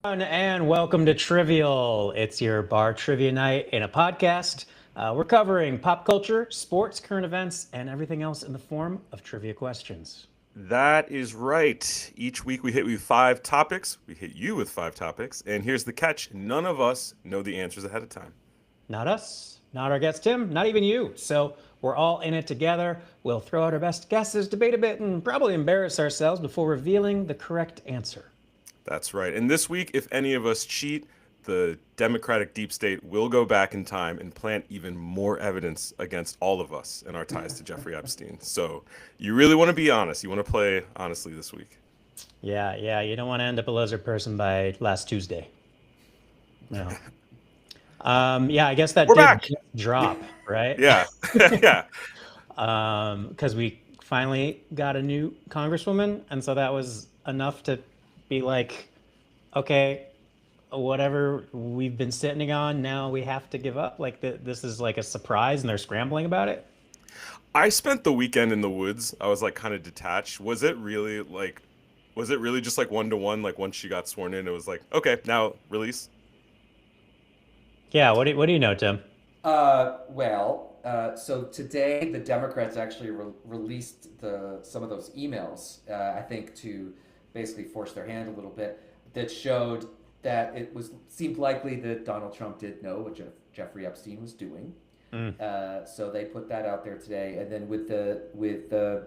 And welcome to Trivial. It's your bar trivia night in a podcast. We're covering pop culture, sports, current events, and everything else in the form of trivia questions. That is right. Each week we hit you with five topics. We hit you with five topics. And here's the catch: none of us know the answers ahead of time. Not us, not our guest Tim, not even you. So we're all in it together. We'll throw out our best guesses, debate a bit, and probably embarrass ourselves before revealing the correct answer. That's right. And this week, if any of us cheat, the Democratic deep state will go back in time and plant even more evidence against all of us and our ties to Jeffrey Epstein. So you really want to be honest. You want to play honestly this week. Yeah, you don't want to end up a lizard person by last Tuesday. No. Yeah, I guess that We're did back. just drop, right? Yeah. Yeah. Because we finally got a new congresswoman, and so that was enough to be like, okay, whatever we've been sitting on, now we have to give up. Like this is like a surprise, and they're scrambling about it. I spent the weekend in the woods. I was like kind of detached. Was it really just like one to one? Like once she got sworn in, it was like, okay, now release. Yeah, what do you know, Tim? So today the Democrats actually released some of those emails, I think, to basically force their hand a little bit, that showed that seemed likely that Donald Trump did know what Jeffrey Epstein was doing. Mm. So they put that out there today, and then with the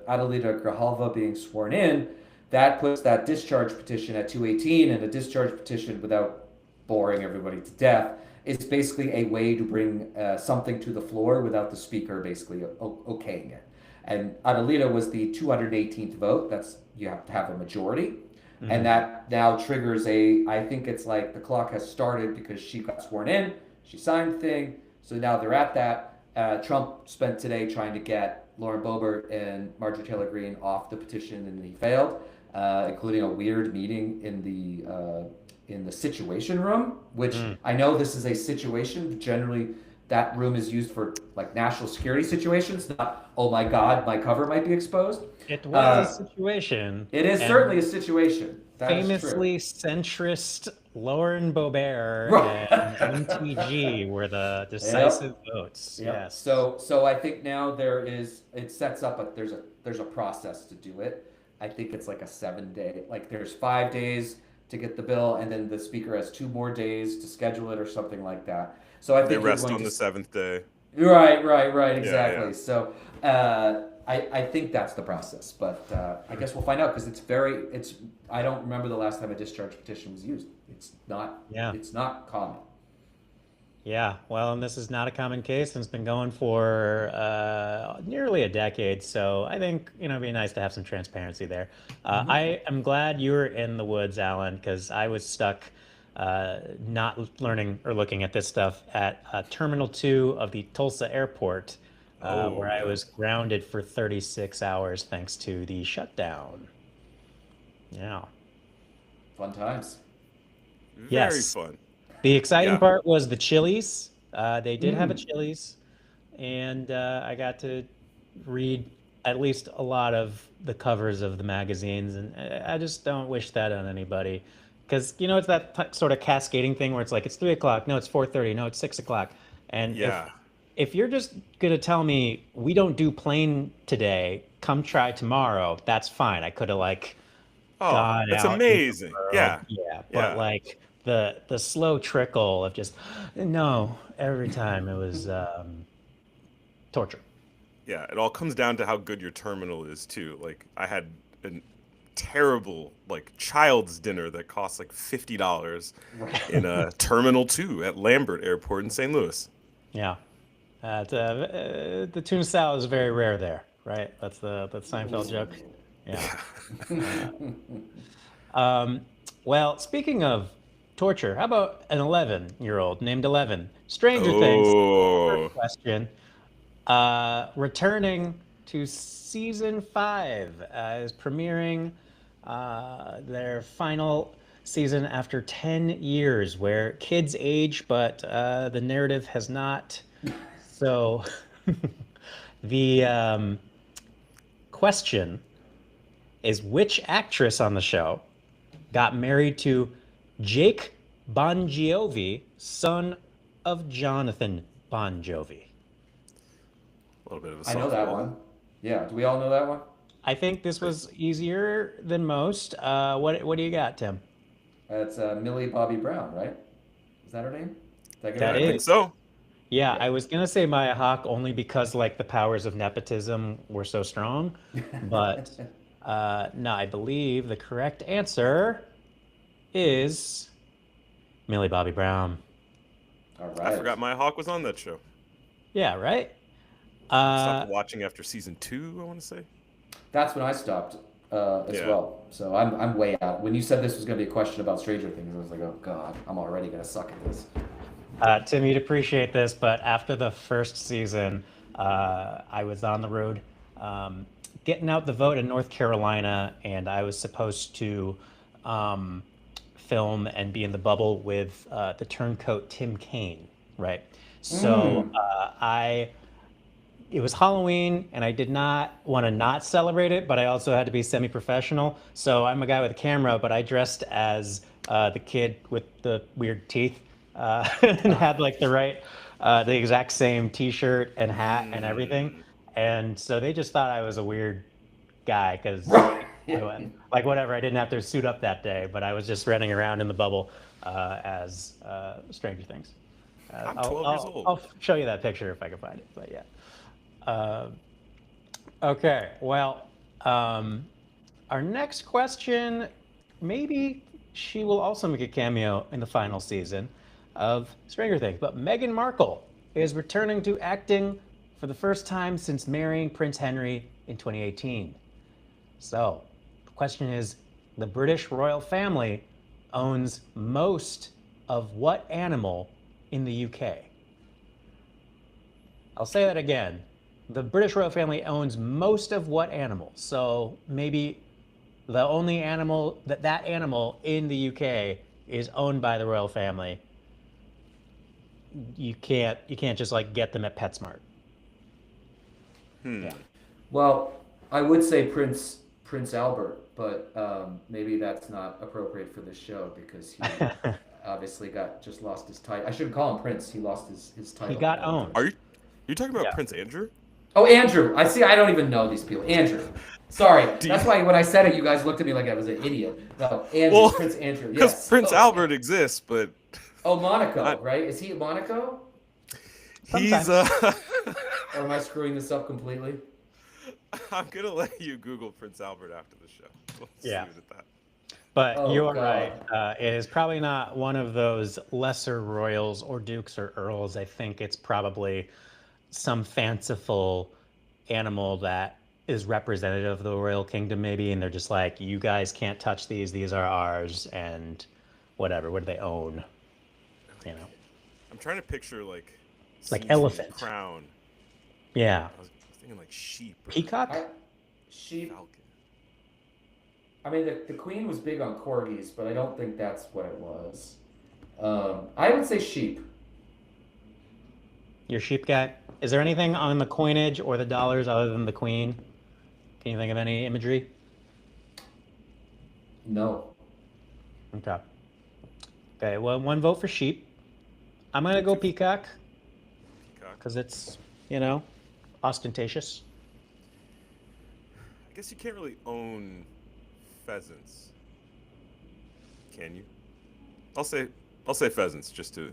Adelita Grijalva being sworn in, that puts that discharge petition at 218, and a discharge petition, without boring everybody to death, is basically a way to bring something to the floor without the speaker basically okaying it. And Adelita was the 218th vote. That's, you have to have a majority. Mm-hmm. And that now triggers I think it's like the clock has started because she got sworn in, she signed the thing. So now they're at that. Trump spent today trying to get Lauren Boebert and Marjorie Taylor Greene off the petition, and he failed, including a weird meeting in the Situation Room, which I know this is a situation, but generally that room is used for like national security situations, not, oh my God, my cover might be exposed. It was a situation. It is certainly a situation. That Famously is true. centrist Lauren Boebert Right. and MTG were the decisive votes. Yep. Yes. So I think now it sets up there's a process to do it. I think it's like a 7-day, like there's 5 days to get the bill, and then the speaker has 2 more days to schedule it or something like that. So I They think you're rest going on to the seventh day. right, Yeah, exactly. So I think that's the process, but I guess we'll find out because it's I don't remember the last time a discharge petition was used. Yeah. It's not common. Yeah. Well, and this is not a common case, and it's been going for nearly a decade. So I think it'd be nice to have some transparency there. I am glad you were in the woods, Alan, because I was stuck not learning or looking at this stuff at Terminal 2 of the Tulsa airport, where I was grounded for 36 hours thanks to the shutdown. Yeah. Fun times. very Yes. fun. The exciting Yeah. part was the Chili's. They did have a Chili's, and I got to read at least a lot of the covers of the magazines, and I just don't wish that on anybody, because it's that sort of cascading thing where it's like it's 3 o'clock, no, it's 4:30, no, it's 6 o'clock, and Yeah. if you're just gonna tell me we don't do plane today, come try tomorrow, that's fine. I could have like Oh, gone that's out into the amazing. world. Yeah. Yeah, but Yeah. like the slow trickle of just no, every time it was torture. Yeah. It all comes down to how good your terminal is too. Like I had a terrible like child's dinner that cost like $50 in a Terminal 2 at Lambert Airport in St. Louis. Yeah, the tuna salad is very rare there, right? That's Seinfeld joke. Yeah. Well, speaking of torture, how about an 11-year-old named 11? Stranger Things. First Oh. question. Returning to season 5 is premiering their final season after 10 years, where kids age, but the narrative has not. So the question is, which actress on the show got married to Jake Bon Jovi, son of Jonathan Bon Jovi. A little bit of a I know that softball. one. Yeah. Do we all know that one? I think this was easier than most. What do you got, Tim? That's Millie Bobby Brown, right? Is that her name? Did I get it That I right? think is. so. Yeah, I Okay. was gonna say Maya Hawke only because like the powers of nepotism were so strong, but no, I believe the correct answer is Millie Bobby Brown. All I right. forgot Maya Hawke was on that show. Yeah, right. I stopped Uh, watching after season 2, I want to say. That's when I stopped as Yeah. well. So I'm way out. When you said this was going to be a question about Stranger Things, I was like, oh God, I'm already going to suck at this. Tim, you'd appreciate this, but after the first season, I was on the road um, getting out the vote in North Carolina, and I was supposed to um, film and be in the bubble with the turncoat Tim Kaine, right? So Mm. it was Halloween, and I did not want to not celebrate it, but I also had to be semi-professional. So I'm a guy with a camera, but I dressed as the kid with the weird teeth and had like the exact same T-shirt and hat and everything. Mm. And so they just thought I was a weird guy because Right. I went like whatever. I didn't have to suit up that day, but I was just running around in the bubble as Stranger Things. I'm 12 years old. I'll show you that picture if I can find it. But yeah. Okay, well, our next question, maybe she will also make a cameo in the final season of Stranger Things. But Meghan Markle is returning to acting for the first time since marrying Prince Henry in 2018. So, the question is, the British royal family owns most of what animal in the UK? I'll say that again. The British royal family owns most of what animal? So maybe the only animal that animal in the UK is owned by the royal family. You can't just like get them at PetSmart. Yeah. Well, I would say Prince Albert, but maybe that's not appropriate for this show because he obviously got just lost his title. I shouldn't call him Prince. He lost his He title. got owned. Are you talking about Yeah. Prince Andrew? Oh, Andrew. I see. I don't even know these people. Andrew. Sorry. Do you, That's why when I said it, you guys looked at me like I was an idiot. No, Andrew. well, Prince Andrew. because Yes. Prince Okay. Albert exists, but Oh, Monaco, not, right? Is he at Monaco? he's Sometimes. Or am I screwing this up completely? I'm gonna let you Google Prince Albert after the show. Let's just Yeah. leave it at that. But Oh you are right. God. It is probably not one of those lesser royals or dukes or earls. I think it's probably some fanciful animal that is representative of the royal kingdom, maybe, and they're just like, you guys can't touch these. These are ours, and whatever. What do they own? You know, I'm trying to picture like like scenes from The elephant. Crown. Yeah, I was thinking like sheep or peacock. I sheep. falcon. I mean, the queen was big on corgis, but I don't think that's what it was. I would say sheep. Your sheep guy. Is there anything on the coinage or the dollars other than the queen? Can you think of any imagery? No. Okay. Okay. Well, one vote for sheep. I'm gonna go peacock Peacock. because it's ostentatious. I guess you can't really own pheasants, can you? I'll say pheasants just to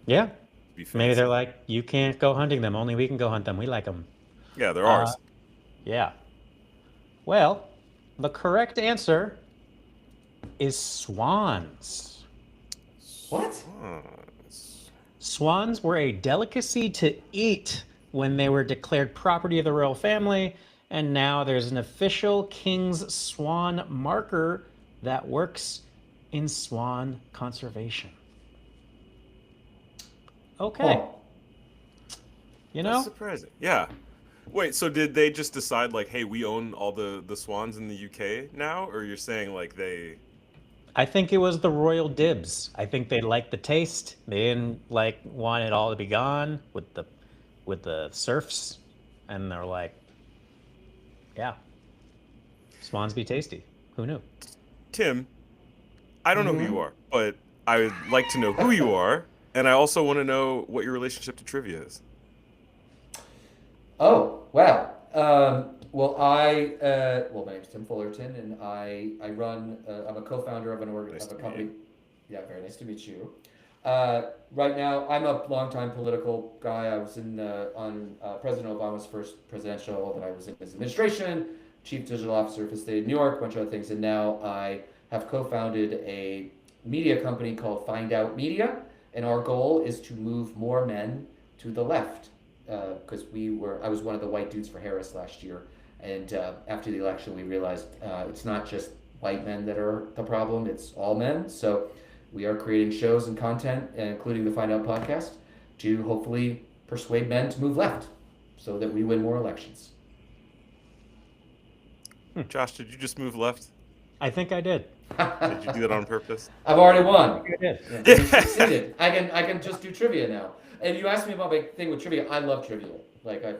Yeah. be Maybe they're fancy. like, you can't go hunting them. Only we can go hunt them. We like them. Yeah, they're Uh, ours. yeah. Well, the correct answer is swans. What? Swans were a delicacy to eat when they were declared property of the royal family, and now there's an official King's Swan marker that works in swan conservation. Okay. Huh. You That's know, surprising. Yeah. Wait, so did they just decide like, hey, we own all the swans in the UK now, or you're saying like they? I think it was the royal dibs. I think they liked the taste. They didn't like want it all to be gone with the serfs, and they're like, yeah, swans be tasty. Who knew? Tim, I don't know who you are, but I would like to know who you are, and I also want to know what your relationship to trivia is. Oh, wow. My name's Tim Fullerton, and I run. I'm a co-founder of Nice of to a meet company. you. Yeah, very nice to meet you. Right now, I'm a longtime political guy. I was on President Obama's first presidential. Then I was in his administration, chief digital officer for the state of New York, a bunch of other things, and now I have co-founded a media company called Find Out Media, and our goal is to move more men to the left because I was one of the white dudes for Harris last year, and after the election we realized it's not just white men that are the problem; it's all men. So we are creating shows and content, including the Find Out podcast, to hopefully persuade men to move left, so that we win more elections. Josh, did you just move left? I think I did. Did you do that on purpose? I've already won. I did. Yeah, we succeeded. I can just do trivia now. And you asked me about my thing with trivia. I love trivia.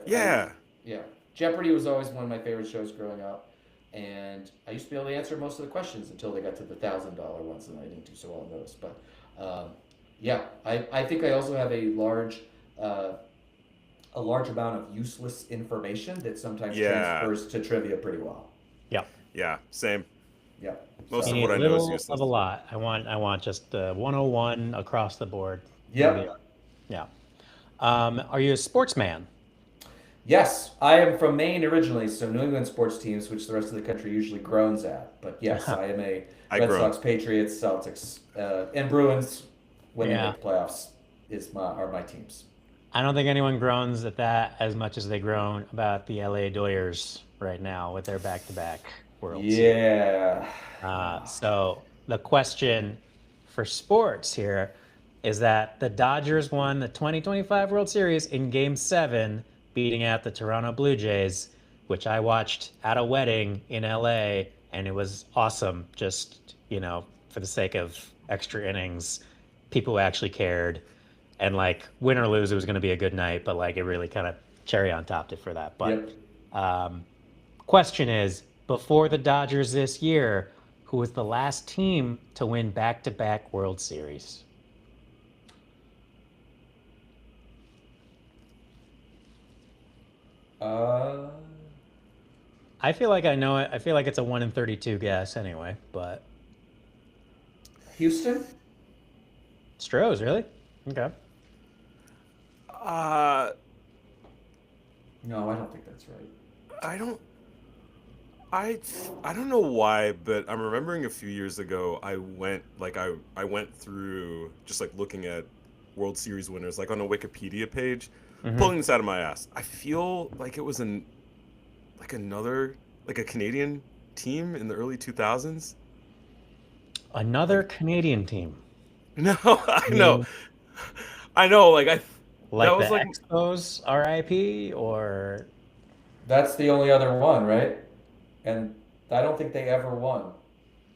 Yeah. Yeah. Jeopardy was always one of my favorite shows growing up, and I used to be able to answer most of the questions until they got to the $1,000 ones, and I didn't do so well on those. But yeah, I think I also have a large amount of useless information that sometimes transfers to trivia pretty well. Yeah. Yeah. Same. Yeah. Most You of need what a I know is little useless. of a lot. I want just 101 across the board. Yep. Yeah. Are you a sportsman? Yes, I am from Maine originally, so New England sports teams, which the rest of the country usually groans at. But yes, I am a Red Sox, Patriots, Celtics, and Bruins when they make the playoffs are my teams. I don't think anyone groans at that as much as they groan about the LA Dodgers right now with their back-to-back World Series. Yeah. So the question for sports here is that the Dodgers won the 2025 World Series in Game 7, beating out the Toronto Blue Jays, which I watched at a wedding in LA, and it was awesome. Just, for the sake of extra innings, people who actually cared, and like win or lose, it was going to be a good night, but like it really kind of cherry on topped it for that. But question is, before the Dodgers this year, who was the last team to win back-to-back World Series? I feel like I know it. I feel like it's a 1 in 32 guess anyway, but Houston? Stros, really? Okay. No, I don't think that's right. I don't know why, but I'm remembering a few years ago I went through just like looking at World Series winners like on a Wikipedia page, pulling this out of my ass. I feel like it was a Canadian team in the early 2000s. Another Canadian team. No, I know. Like Like that was the like Expos, RIP, or That's the only other one, right? And I don't think they ever won.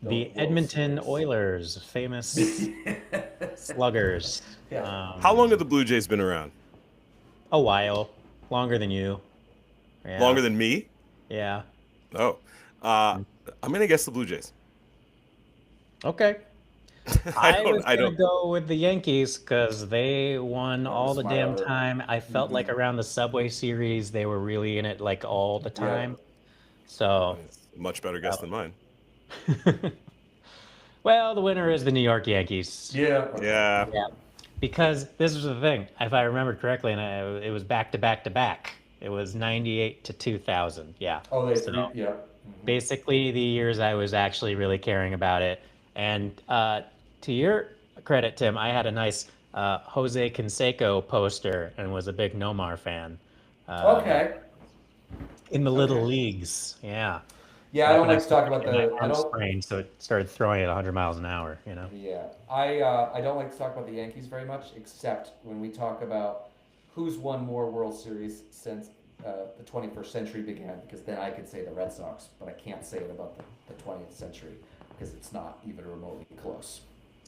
the Edmonton Oilers, famous sluggers. Yeah. How long have the Blue Jays been around? A while, longer than you. Yeah. Longer than me? Yeah. Oh, I'm gonna guess the Blue Jays. Okay. I was I gonna don't. go with the Yankees because they won all the my damn other- time. I felt like around the Subway Series, they were really in it like all the time. So, It's a much better guess than mine. well, the winner is the New York Yankees. Yeah. Yeah. Yeah, because this was the thing. If I remember correctly, and it was back to back to back. It was 98 to 2000. Yeah. Oh, So, yeah. basically the years I was actually really caring about it. And to your credit, Tim, I had a nice Jose Canseco poster and was a big Nomar fan. Okay. In the little leagues, yeah. Yeah, I don't like to talk about my the. I arm don't. sprained, so it started throwing at 100 miles an hour. Yeah, I don't like to talk about the Yankees very much, except when we talk about who's won more World Series since the 21st century began, because then I could say the Red Sox, but I can't say it about the 20th century because it's not even remotely close.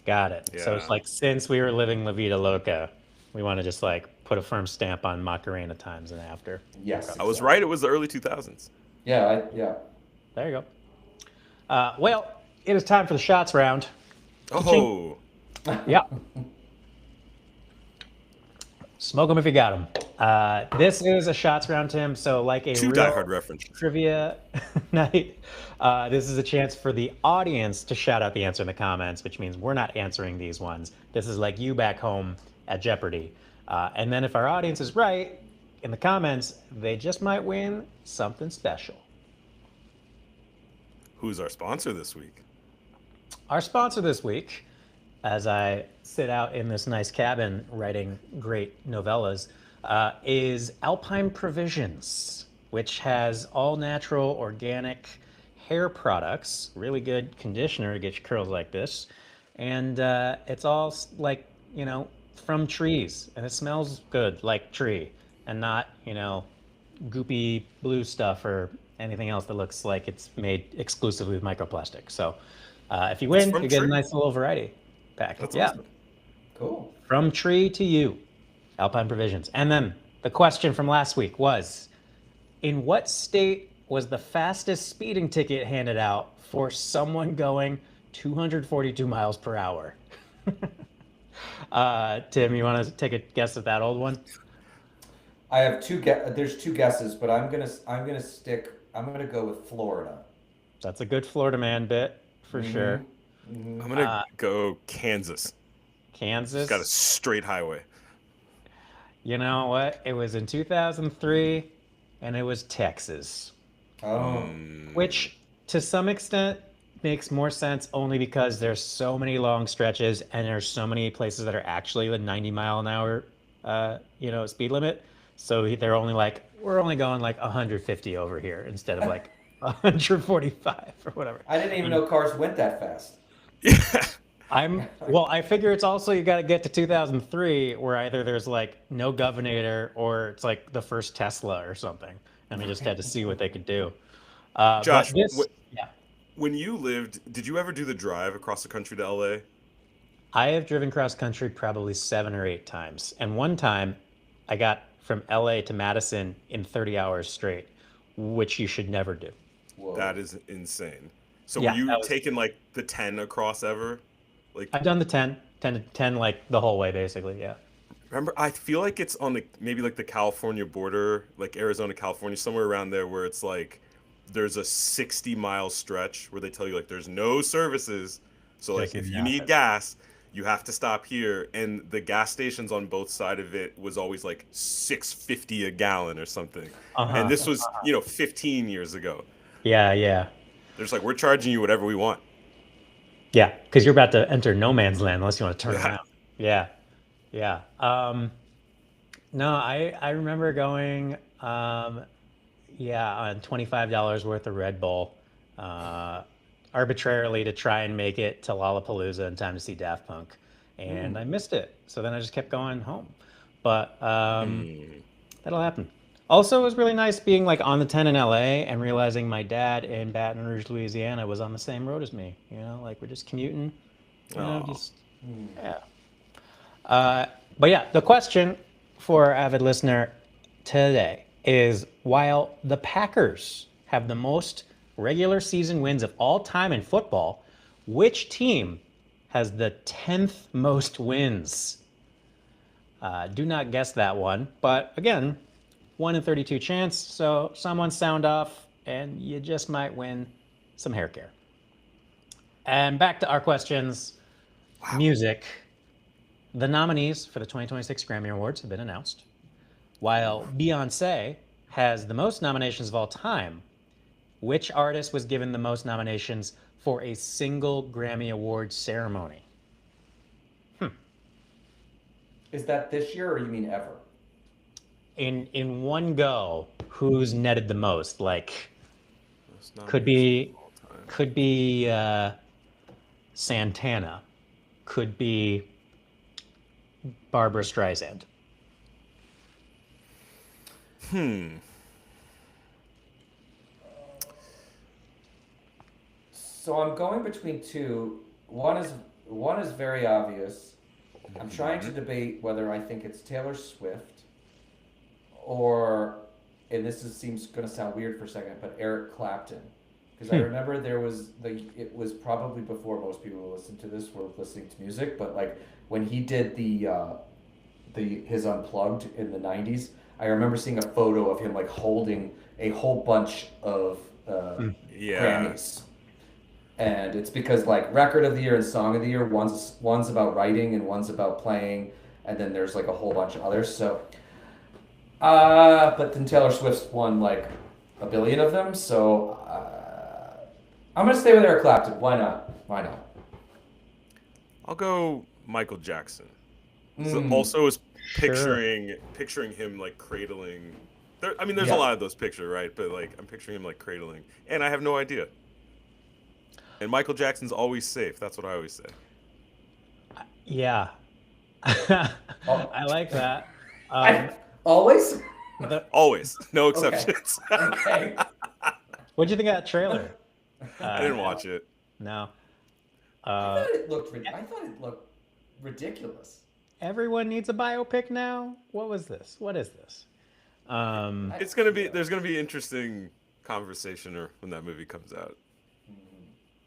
Got it. So it's Yeah. like since we were living La Vida Loca, we want to just like put a firm stamp on Macarena times and after. Yes, I was right. It was the early 2000s. Yeah, yeah. There you go. Well, it is time for the shots round. Oh, Yeah. Smoke them if you got them. This is a shots round, Tim. So, like a 2 Die Hard real references. trivia night, this is a chance for the audience to shout out the answer in the comments, which means we're not answering these ones. This is like you back home at Jeopardy. And then if our audience is right in the comments, they just might win something special. Who's our sponsor this week? Our sponsor this week, as I sit out in this nice cabin writing great novellas, is Alpine Provisions, which has all natural organic hair products, really good conditioner to get your curls like this. And it's all like, from trees. And it smells good like tree and not, goopy blue stuff or anything else that looks like it's made exclusively with microplastic. So if you win, you get a nice little variety pack. That's yeah. awesome. Cool. From tree to you, Alpine Provisions. And then the question from last week was, in what state was the fastest speeding ticket handed out for someone going 242 miles per hour? Tim, you want to take a guess at that old one? I have there's two guesses, but I'm gonna go with Florida. That's a good Florida man bit for sure. I'm gonna go Kansas. Kansas. It's got a straight highway. You know what? It was in 2003, and it was Texas. Oh. Which, to some extent, makes more sense only because there's so many long stretches and there's so many places that are actually the 90 mile an hour, speed limit. So they're only like, we're only going like 150 over here instead of like 145 or whatever. I didn't even know cars went that fast. Yeah. I figure it's also, you got to get to 2003 where either there's like no governor or it's like the first Tesla or something. And they just had to see what they could do. Josh, yeah. When you lived, did you ever do the drive across the country to LA? I have driven cross country probably 7 or 8 times. And one time I got from LA to Madison in 30 hours straight, which you should never do. Whoa. That is insane. So yeah, were you taking like the 10 across ever? Like I've done the 10 like the whole way basically, yeah. Remember, I feel like it's on maybe like the California border, like Arizona, California, somewhere around there where it's like there's a 60-mile stretch where they tell you like there's no services. So like if you need gas, you have to stop here, and the gas stations on both sides of it was always like $6.50 a gallon or something. And this was 15 years ago. Yeah. They're just like, we're charging you whatever we want. Yeah, because you're about to enter no man's land unless you want to turn around. Yeah. No, I remember going on $25 worth of Red Bull arbitrarily to try and make it to Lollapalooza in time to see Daft Punk, and I missed it. So then I just kept going home. But that'll happen. Also, it was really nice being like on the 10 in LA and realizing my dad in Baton Rouge, Louisiana was on the same road as me. Like we're just commuting. Yeah. But yeah, the question for our avid listener today is, while the Packers have the most regular season wins of all time in football, which team has the 10th most wins? Do not guess that one. But again, 1 in 32 chance. So someone sound off and you just might win some hair care. And back to our questions. Wow. Music. The nominees for the 2026 Grammy Awards have been announced. While Beyoncé has the most nominations of all time, which artist was given the most nominations for a single Grammy Award ceremony? Is that this year or you mean ever? In one go, who's netted the most? Like, could be Santana, could be Barbra Streisand. So I'm going between two. One is very obvious. I'm trying to debate whether I think it's Taylor Swift or, and seems going to sound weird for a second, but Eric Clapton, because I remember it was probably before most people who listen to this were listening to music, but like when he did his Unplugged in the '90s, I remember seeing a photo of him like holding a whole bunch of Yeah. Grammys, and it's because like Record of the Year and Song of the Year, one's about writing and one's about playing, and then there's like a whole bunch of others. So, but then Taylor Swift's won like a billion of them, so I'm gonna stay with Eric Clapton. Why not? Why not? I'll go Michael Jackson. So Mm. also was Sure. picturing him like cradling. I mean, there's a Yeah. lot of those pictures, right? But like, I'm picturing him like cradling, and I have no idea. And Michael Jackson's always safe. That's what I always say. Yeah. Oh, I like that. I always. The Always, no Okay. exceptions. Okay. What'd you think of that trailer? I didn't watch it. No. I thought it looked ridiculous. Everyone needs a biopic now. What was this? What is this? It's gonna be. There's gonna be interesting conversation when that movie comes out.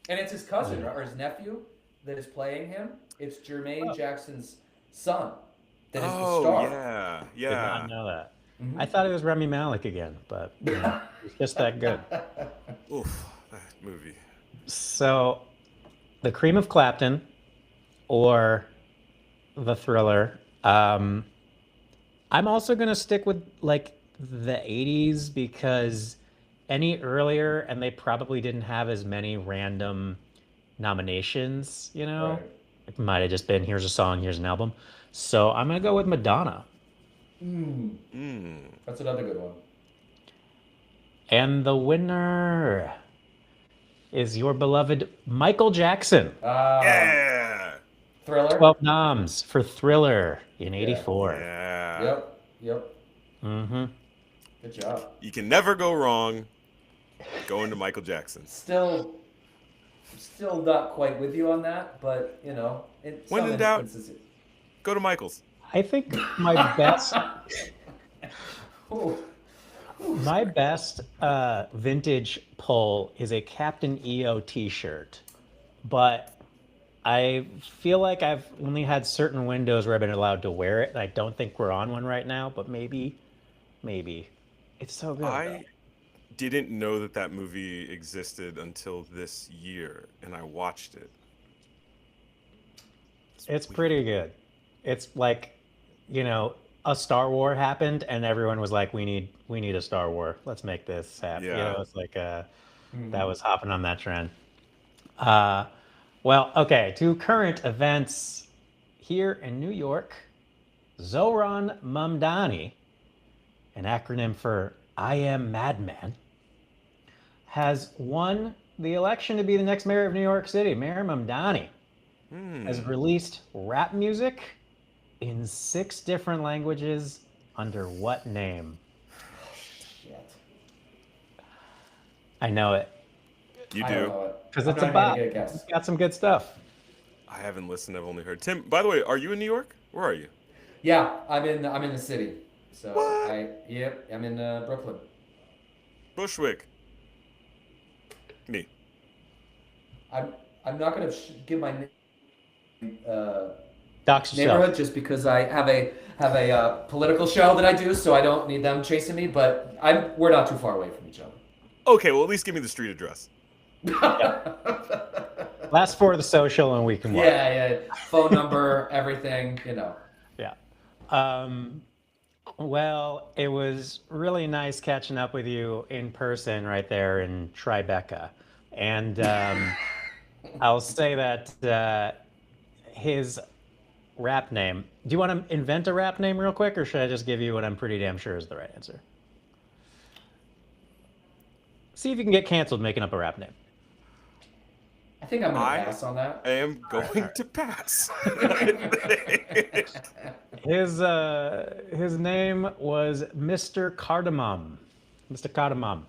And it's his cousin or his nephew that is playing him. It's Jermaine Oh. Jackson's son that is the Oh star. yeah, Did not yeah. know that. Mhm. I thought it was Remy Malik again, but you know, it's just that good. Oof, that movie. So, the Cream of Clapton or the Thriller. I'm also gonna stick with like the '80s because any earlier, and they probably didn't have as many random nominations. You know, Right. it might have just been here's a song, here's an album. So I'm gonna go with Madonna. Mm. That's another good one. And the winner is your beloved Michael Jackson. Yeah, Thriller. 12 noms for Thriller in Yeah. '84. yeah. Yep. Mm-hmm. Good job. You can never go wrong going to Michael Jackson. Still not quite with you on that, but you know, in When some in doubt, instances. go to Michael's. I think my best Ooh. my best vintage pull is a Captain EO t-shirt, but I feel like I've only had certain windows where I've been allowed to wear it, and I don't think we're on one right now, but maybe it's so good. I didn't know that movie existed until this year, and I watched it. It's pretty good. It's like, you know, a Star War happened and everyone was like, we need a Star War. Let's make this happen. You Yeah. know, it's like that was hopping on that trend. Well, okay, to current events here in New York, Zohran Mamdani, an acronym for I Am Madman, has won the election to be the next mayor of New York City. Mayor Mamdani has released rap music in 6 different languages under what name? Shit. I know it You I don't do. know it. because I'm it's a not gonna bop. get a guess. It's got some good stuff. I haven't listened. I've only heard. Tim, by the way, are you in New York? Where are you? Yeah, I'm in the city. So What? I'm in Brooklyn. Bushwick. Me. I'm not gonna give my Dox yourself. neighborhood just because I have a political show that I do, so I don't need them chasing me. But we're not too far away from each other. Okay, well at least give me the street address. Last 4 of the social and we can walk. Yeah. Phone number, everything, you know. Yeah. Well, it was really nice catching up with you in person right there in Tribeca. And I'll say that his rap name. Do you want to invent a rap name real quick, or should I just give you what I'm pretty damn sure is the right answer? See if you can get canceled making up a rap name. I think I'm gonna I- pass on that. I am going to pass. His name was Mr. Cardamom. Mr. Cardamom.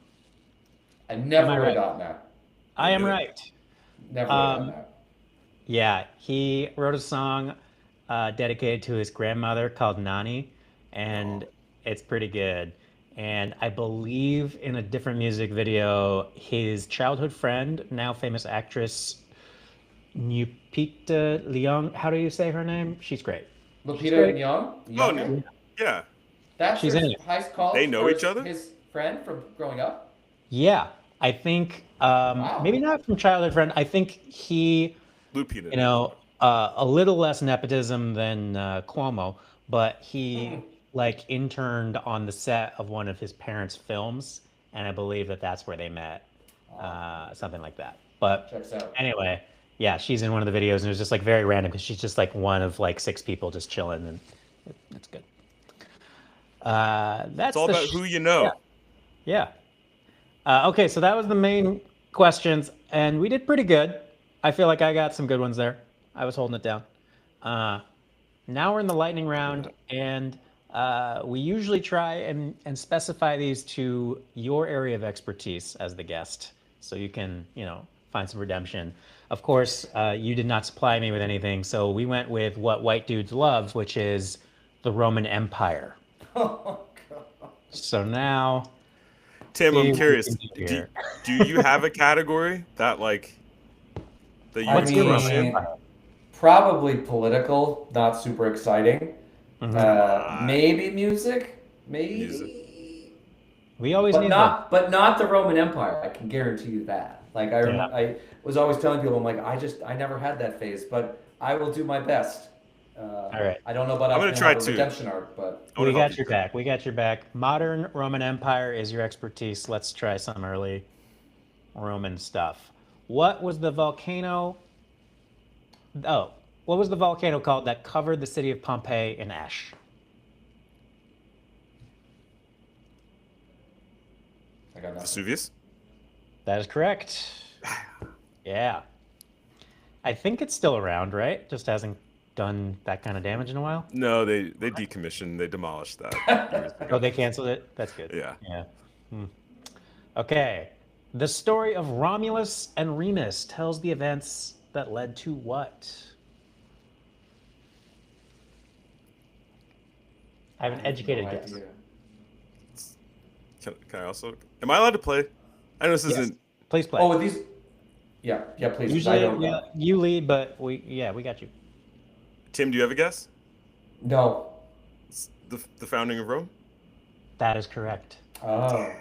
I never Am I would have right? gotten that. I am Yeah. right. Never would have gotten that. Yeah, he wrote a song dedicated to his grandmother called Nani, and it's pretty good. And I believe in a different music video, his childhood friend, now famous actress Lupita Leong. How do you say her name? She's great. She's Lupita great. Nyong, Oh, younger. yeah. That's She's her in it. high They college know or each other? his friend from growing up. Yeah, I think maybe Wow. not from childhood friend. I think he, Lupita you Nyong'o. know, a little less nepotism than Cuomo, but he like interned on the set of one of his parents' films, and I believe that that's where they met, something like that. But Checks out. anyway, yeah, she's in one of the videos, and it was just like very random because she's just like one of like six people just chilling, and it's good. It's That's all the about who you yeah, know. yeah. Okay, so that was the main questions, and we did pretty good. I feel like I got some good ones there. I was holding it down. Uh, Now we're in the lightning round, and we usually try and specify these to your area of expertise as the guest, so you can, find some redemption. Of course, you did not supply me with anything, so we went with what white dudes love, which is the Roman Empire. Oh god. So now, Tim, I'm see what we can curious. do here. Do you have a category that you I What's would your crush Roman in? mean, Empire? probably political, not super exciting. Mhm. Maybe music, Music. maybe, We always but need those. not the Roman Empire. I can guarantee you that. Like Yeah. I was always telling people, I'm like, I never had that phase, but I will do my best. All right. I don't know about I'm us gonna gonna try have a to. redemption arc, but I want We to help got you, your Tim. back. We got your back. Modern Roman Empire is your expertise. Let's try some early Roman stuff. What was the volcano? Oh, what was the volcano called that covered the city of Pompeii in ash? I got nothing. Vesuvius? That is correct. Yeah. I think it's still around, right? Just hasn't done that kind of damage in a while. No, they decommissioned, they demolished that years Oh, ago. they canceled it? That's good. Yeah. Yeah. Okay. The story of Romulus and Remus tells the events that led to what? I have an educated No guess. idea. Can I also? Am I allowed to play? I know this Yes. isn't. Please play. Oh, with these, yeah, please. 'Cause I Usually, don't yeah, know. you lead, but we got you. Tim, do you have a guess? No. It's the founding of Rome? That is correct. Oh,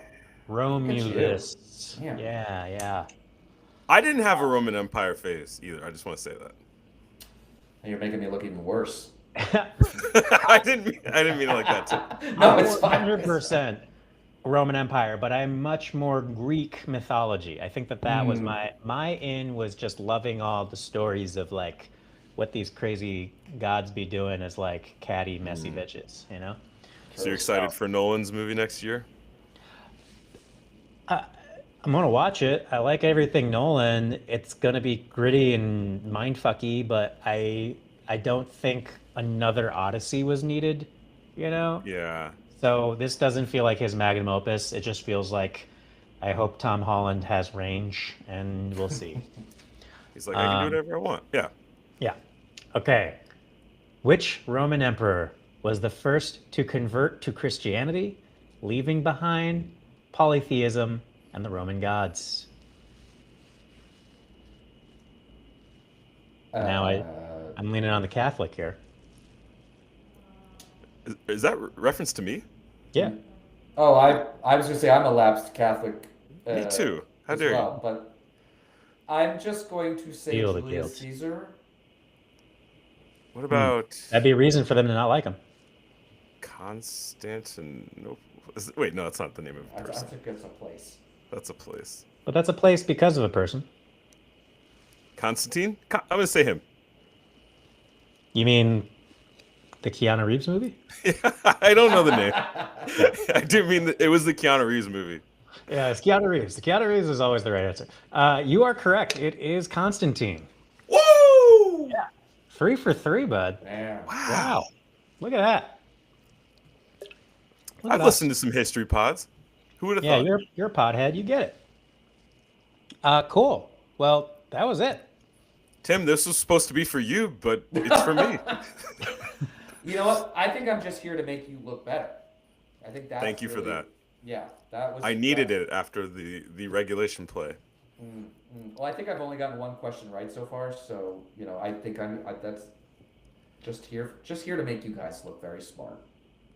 Romulus. Yeah. Yeah. I didn't have a Roman Empire phase either. I just want to say that. and you're making me look even worse. I didn't mean it like that, Tim. No, I'm it's fine. 100% Roman Empire, but I'm much more Greek mythology. I think that was my in was just loving all the stories of like what these crazy gods be doing as like catty, messy bitches, you know? So you're excited for Nolan's movie next year? I'm gonna watch it. I like everything Nolan. It's gonna be gritty and mindfucky, but I don't think another Odyssey was needed, you know? Yeah. So this doesn't feel like his magnum opus. It just feels like I hope Tom Holland has range, and we'll see. He's like, I can do whatever I want. Yeah. Yeah. Okay. Which Roman emperor was the first to convert to Christianity, leaving behind polytheism and the Roman gods? Now I'm leaning on the Catholic here. Is that reference to me? Yeah. Oh, I was gonna say I'm a lapsed Catholic. Me too. How as dare you? well, but I'm just going to say Feel the Julius guilt. Caesar. What about That'd be a reason for them to not like him. Constantinople? Wait, no, that's not the name of a I person. think it's a place. That's a place. But that's a place because of a person. Constantine? I'm gonna say him. You mean the Keanu Reeves movie? I don't know the name. I do mean it was the Keanu Reeves movie. Yeah, it's Keanu Reeves. The Keanu Reeves is always the right answer. You are correct. It is Constantine. Woo! Yeah. 3 for 3, bud. Man. Wow. Look at that. Look I've at listened to some history pods. Who would have Yeah, thought? you're a pothead. You get it. Cool. Well, that was it. Tim, this was supposed to be for you, but it's for me. You know what? I think I'm just here to make you look better. I think that's Thank you for really that. Yeah, that was. I needed it after the regulation play. Well, I think I've only gotten one question right so far, so I think that's just here to make you guys look very smart.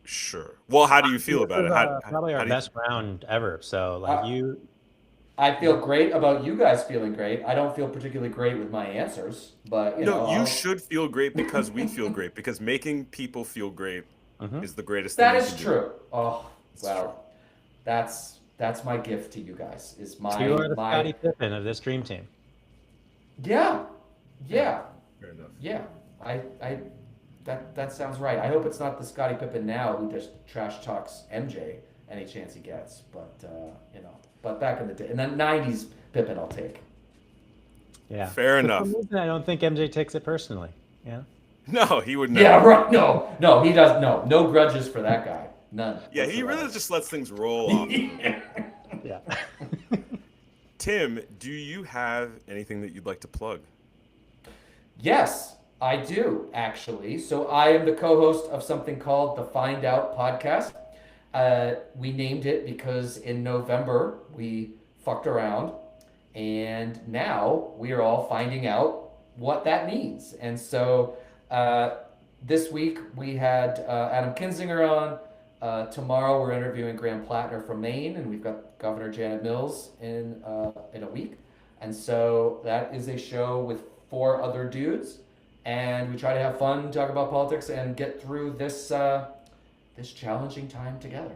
Sure. Well, how do you feel This about is it? probably our How do you? best round ever. So like Uh, you, I feel great about you guys feeling great. I don't feel particularly great with my answers, but No, you I'll. should feel great because we feel great because making people feel great Mhm. is the greatest thing That you is can do. true. Oh, It's true. well, that's my gift to you guys. Is So you are the my Scottie Pippen of this dream team. yeah, Yeah. yeah, Fair enough. yeah. I that sounds right. I hope it's not the Scottie Pippen now who just trash talks MJ any chance he gets. But back in the day, in the '90s Pippen, I'll take. Yeah. Fair For enough. some reason, I don't think MJ takes it personally. Yeah. No, he would Yeah, never. right. No, no, he does. No grudges for that guy. None. Yeah, he whatsoever. really just lets things roll off of him. Yeah. Tim, do you have anything that you'd like to plug? Yes, I do, actually. So I am the co host of something called the Find Out podcast. We named it because in November we fucked around, and now we are all finding out what that means. And so this week we had Adam Kinzinger on. Tomorrow we're interviewing Graham Plattner from Maine, and we've got Governor Janet Mills in a week. And so that is a show with 4 other dudes, and we try to have fun, talk about politics, and get through this challenging time together.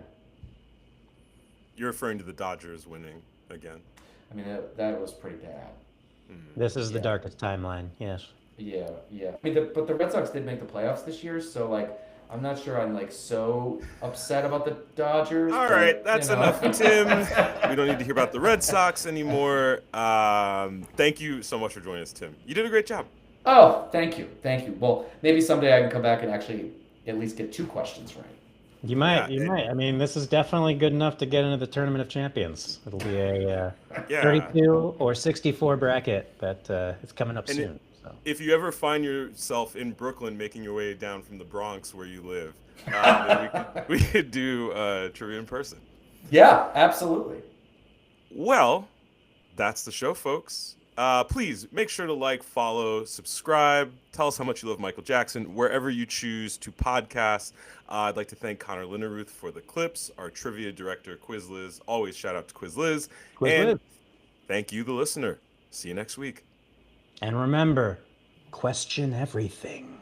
You're referring to the Dodgers winning again. I mean, that was pretty bad. This is the Yeah. darkest timeline. Yes. Yeah, yeah. I mean, but the Red Sox did make the playoffs this year, so like, I'm not sure I'm like so upset about the Dodgers. All but, right, that's enough, Tim. We don't need to hear about the Red Sox anymore. Thank you so much for joining us, Tim. You did a great job. Oh, thank you, thank you. Well, maybe someday I can come back and actually at least get 2 questions right. You might. Yeah, You might. I mean, this is definitely good enough to get into the Tournament of Champions. It'll be a Yeah. 32 or 64 bracket, but it's coming up And soon. So. If you ever find yourself in Brooklyn making your way down from the Bronx where you live, we could do trivia in person. Yeah, absolutely. Well, that's the show, folks. Please make sure to like, follow, subscribe. Tell us how much you love Michael Jackson wherever you choose to podcast. I'd like to thank Connor Linneruth for the clips, our trivia director, Quiz Liz. Always shout out to Quiz Liz. And Liz. thank you, the listener. See you next week. And remember, question everything.